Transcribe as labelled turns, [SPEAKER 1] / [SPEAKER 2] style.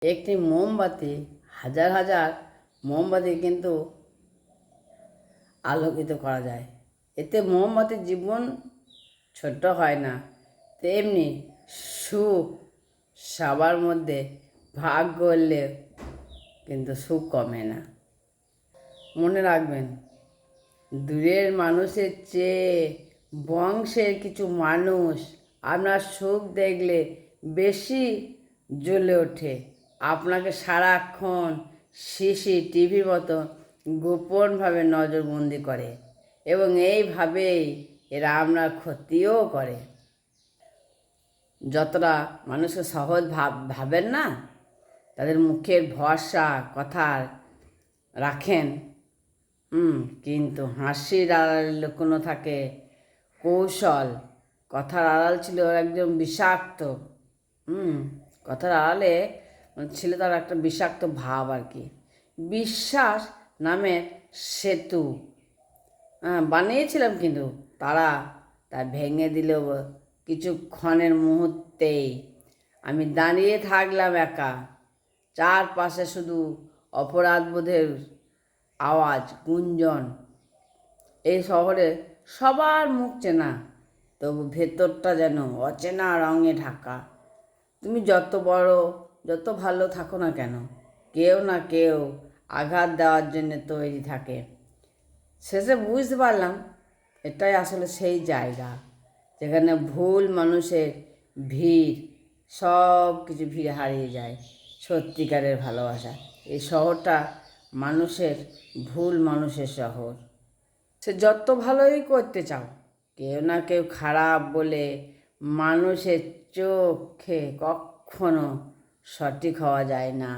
[SPEAKER 1] একটি মোমবাতি হাজার হাজার মোমবাতি কিন্তু আলোকিত করা যায়। এতে মোমবাতির জীবন ছোট্ট হয় না, তেমনি সুখ সবার মধ্যে ভাগ করলে কিন্তু সুখ কমে না। মনে রাখবেন, দূরের মানুষের চেয়ে বংশের কিছু মানুষ আপনার সুখ দেখলে বেশি জ্বলে ওঠে। আপনাকে সারাক্ষণ সিসিটিভির মতো গোপনভাবে নজরবন্দি করে এবং এইভাবেই এরা আপনার ক্ষতিও করে। যতটা মানুষকে সহজ ভাবেন না, তাদের মুখের ভরসা কথা রাখেন, কিন্তু হাসির আড়ালে লুকোনো থাকে কৌশল। কথার আড়াল ছিল একজন বিষাক্ত, কথার আড়ালে ছিল তার একটা বিষাক্ত ভাব আর কি। বিশ্বাস নামের সেতু বানিয়েছিলাম, কিন্তু তারা তা ভেঙে দিল কিছুক্ষণের মুহূর্তেই। আমি দাঁড়িয়ে থাকলাম একা, চারপাশে শুধু অপরাধবোধের আওয়াজ, গুঞ্জন। এই শহরে সবার মুখ চেনা, তবু ভেতরটা যেন অচেনা রঙে ঢাকা। তুমি যত বড়, যত ভালো থাকো না কেন, কেউ না কেউ আঘাত দেওয়ার জন্য তৈরি থাকে। শেষে বুঝতে পারলাম, এটাই আসলে সেই জায়গা যেখানে ভুল মানুষের ভিড়, সব কিছু ভিড় হারিয়ে যায় সত্যিকারের ভালোবাসা। এই শহরটা মানুষের ভুল মানুষের শহর। সে যত ভালোই করতে চাও, কেউ না কেউ খারাপ বলে মানুষের চোখে কখনো সঠিক হওয়া যায় না।